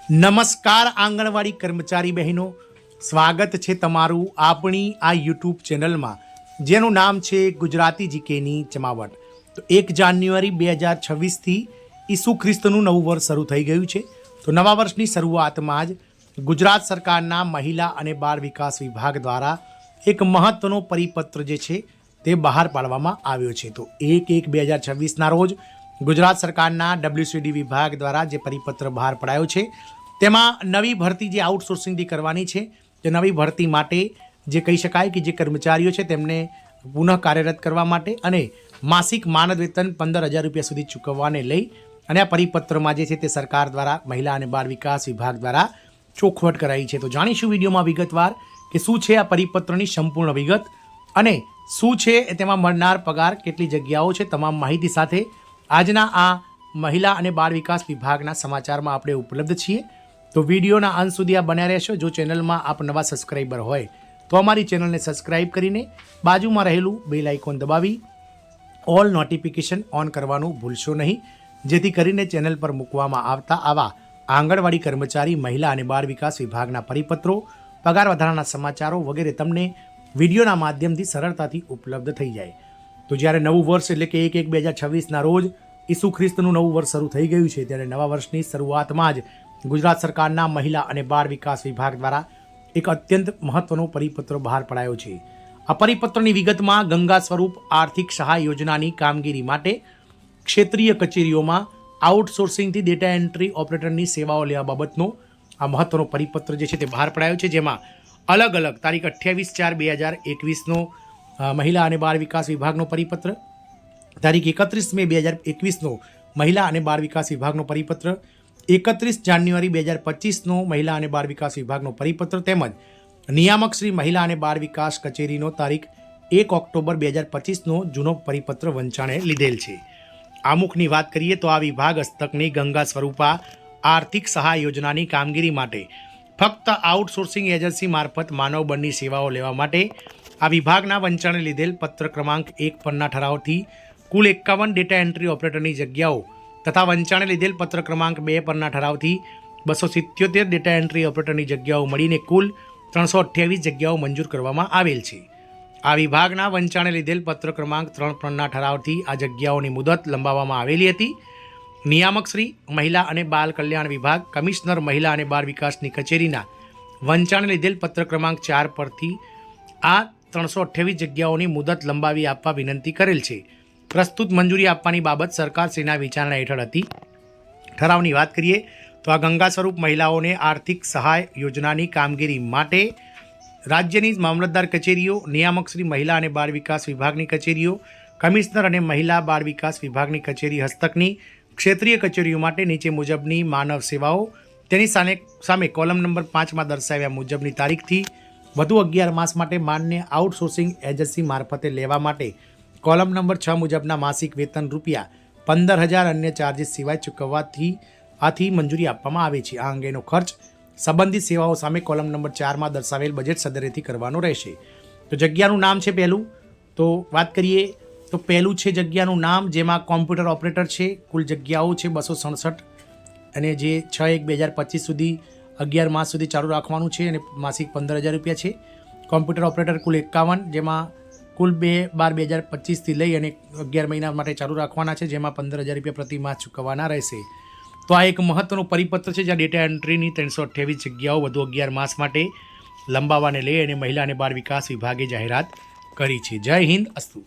નમસ્કાર આંગણવાડી કર્મચારી બહેનો, સ્વાગત છે તમારું આપણી આ યુટ્યુબ ચેનલમાં જેનું નામ છે ગુજરાતી જીકેની જમાવટ। તો 1 જાન્યુઆરી 2026થી ઈસુ ખ્રિસ્તનું નવું વર્ષ શરૂ થઈ ગયું છે। તો નવા વર્ષની શરૂઆતમાં જ ગુજરાત સરકારના મહિલા અને બાળ વિકાસ વિભાગ દ્વારા એક મહત્વનો પરિપત્ર જે છે તે બહાર પાડવામાં આવ્યો છે। તો 1/1/2026ના રોજ ગુજરાત સરકારના WCD વિભાગ દ્વારા જે પરિપત્ર બહાર પડાયો છે તેમાં નવી ભરતી જે આઉટસોર્સિંગથી કરવાની છે તે નવી ભરતી માટે જે કહી શકાય કે જે કર્મચારીઓ છે તેમને પુનઃ કાર્યરત કરવા માટે અને માસિક માનદ વેતન 15,000 રૂપિયા સુધી ચૂકવવાને લઈ અને આ પરિપત્રમાં જે છે તે સરકાર દ્વારા મહિલા અને બાળ વિકાસ વિભાગ દ્વારા ચોખવટ કરાઈ છે। તો જાણીશું વિડીયોમાં વિગતવાર કે શું છે આ પરિપત્રની સંપૂર્ણ વિગત અને શું છે તેમાં મળનાર પગાર, કેટલી જગ્યાઓ છે, તમામ માહિતી સાથે આજના આ મહિલા અને બાળ વિકાસ વિભાગના સમાચારમાં આપણે ઉપલબ્ધ છીએ। તો વિડીયોના અંત સુધી આ બન્યા રહેશો। જો ચેનલમાં આપ નવા સબસ્ક્રાઈબર હોય તો અમારી ચેનલને સબસ્ક્રાઈબ કરીને બાજુમાં રહેલું બેલ આઇકોન દબાવી ઓલ નોટિફિકેશન ઓન કરવાનું ભૂલશો નહીં, જેથી કરીને ચેનલ પર મૂકવામાં આવતા આવા આંગણવાડી કર્મચારી, મહિલા અને બાળ વિકાસ વિભાગના પરિપત્રો, પગાર વધારાના સમાચારો વગેરે તમને વિડીયોના માધ્યમથી સરળતાથી ઉપલબ્ધ થઈ જાય। તો જ્યારે નવું વર્ષ એટલે કે 1/1/2026ના રોજ ઈસુ ખ્રિસ્તનું નવું વર્ષ શરૂ થઈ ગયું છે ત્યારે નવા વર્ષની શરૂઆતમાં જ ગુજરાત સરકારના મહિલા અને બાળ વિકાસ વિભાગ દ્વારા એક અત્યંત મહત્વનો પરિપત્ર બહાર પડાયો છે। આ પરિપત્રની વિગતમાં ગંગા સ્વરૂપ આર્થિક સહાય યોજનાની કામગીરી માટે ક્ષેત્રીય કચેરીઓમાં આઉટસોર્સિંગથી ડેટા એન્ટ્રી ઓપરેટરની સેવાઓ લેવા બાબતનો આ મહત્વનો પરિપત્ર જે છે તે બહાર પડાયો છે, જેમાં અલગ અલગ તારીખ 28/4/2021નો મહિલા અને બાળ વિકાસ વિભાગનો પરિપત્ર, તારીખ 31 મે 2021નો મહિલા અને બાળ વિકાસ વિભાગનો પરિપત્ર, 31 જાન્યુઆરી 2025નો મહિલા અને બાળ વિકાસ વિભાગનો પરિપત્ર તેમજ નિયામક શ્રી મહિલા અને બાળ વિકાસ કચેરીનો તારીખ 1 ઓક્ટોબર 2025નો જૂનો પરિપત્ર વંચાણે લીધેલ છે। આમુખની વાત કરીએ તો આ વિભાગ હસ્તકની ગંગા સ્વરૂપા આર્થિક સહાય યોજનાની કામગીરી માટે ફક્ત આઉટસોર્સિંગ એજન્સી મારફત માનવ બળની સેવાઓ લેવા માટે આ વિભાગના વંચાણે લીધેલ પત્ર ક્રમાંક 1 પરના ઠરાવથી કુલ 51 ડેટા એન્ટ્રી ઓપરેટરની જગ્યાઓ તથા વંચાણે લીધેલ પત્ર ક્રમાંક 2 પરના ઠરાવથી 277 ડેટા એન્ટ્રી ઓપરેટરની જગ્યાઓ મળીને કુલ 328 જગ્યાઓ મંજૂર કરવામાં આવેલ છે। આ વિભાગના વંચાણે લીધેલ પત્ર ક્રમાંક 3 પરના ઠરાવથી આ જગ્યાઓની મુદત લંબાવવામાં આવેલી હતી। નિયામક શ્રી મહિલા અને બાળ કલ્યાણ વિભાગ, કમિશનર મહિલા અને બાળ વિકાસની કચેરીના વંચાણે લીધેલ પત્ર ક્રમાંક 4 પરથી આ 328 જગ્યાઓની મુદત લંબાવી આપવા વિનંતી કરેલ છે। પ્રસ્તુત મંજૂરી આપવાની બાબત સરકારશ્રીના વિચારણા હેઠળ હતી। ઠરાવની વાત કરીએ તો આ ગંગા સ્વરૂપ મહિલાઓને આર્થિક સહાય યોજનાની કામગીરી માટે રાજ્યની મામલતદાર કચેરીઓ, નિયામક શ્રી મહિલા અને બાળ વિકાસ વિભાગની કચેરીઓ, કમિશનર અને મહિલા બાળ વિકાસ વિભાગની કચેરી હસ્તકની ક્ષેત્રીય કચેરીઓ માટે નીચે મુજબની માનવ સેવાઓ તેની સામે કોલમ નંબર 5માં દર્શાવ્યા મુજબની તારીખથી વધુ 11 માસ માટે માન્ય આઉટસોર્સિંગ એજન્સી મારફતે લેવા માટે કોલમ નંબર 6 મુજબના માસિક વેતન રૂપિયા 15,000 અન્ય ચાર્જીસ સિવાય ચૂકવવાથી આથી મંજૂરી આપવામાં આવે છે। આ અંગેનો ખર્ચ સંબંધિત સેવાઓ સામે કોલમ નંબર 4માં દર્શાવેલ બજેટ સદરેથી કરવાનો રહેશે। તો જગ્યાનું નામ છે પહેલું, તો વાત કરીએ તો પહેલું છે જગ્યાનું નામ, જેમાં કોમ્પ્યુટર ઓપરેટર છે। કુલ જગ્યાઓ છે 267 અને જે 6/1/2025 સુધી 11 માસ સુધી ચાલુ રાખવાનું છે અને માસિક 15,000 રૂપિયા છે। કોમ્પ્યુટર ઓપરેટર કુલ 51, જેમાં કુલ 2/12/2025થી લઈ અને 11 મહિના માટે ચાલુ રાખવાના છે, જેમાં 15,000 રૂપિયા પ્રતિ માસ ચૂકવવાના રહેશે। તો આ એક મહત્વનો પરિપત્ર છે જ્યાં ડેટા એન્ટ્રીની 328 જગ્યાઓ વધુ 11 માસ માટે લંબાવવાને લઈ અને મહિલા અને બાળ વિકાસ વિભાગે જાહેરાત કરી છે। જય હિન્દ, અસ્તુ।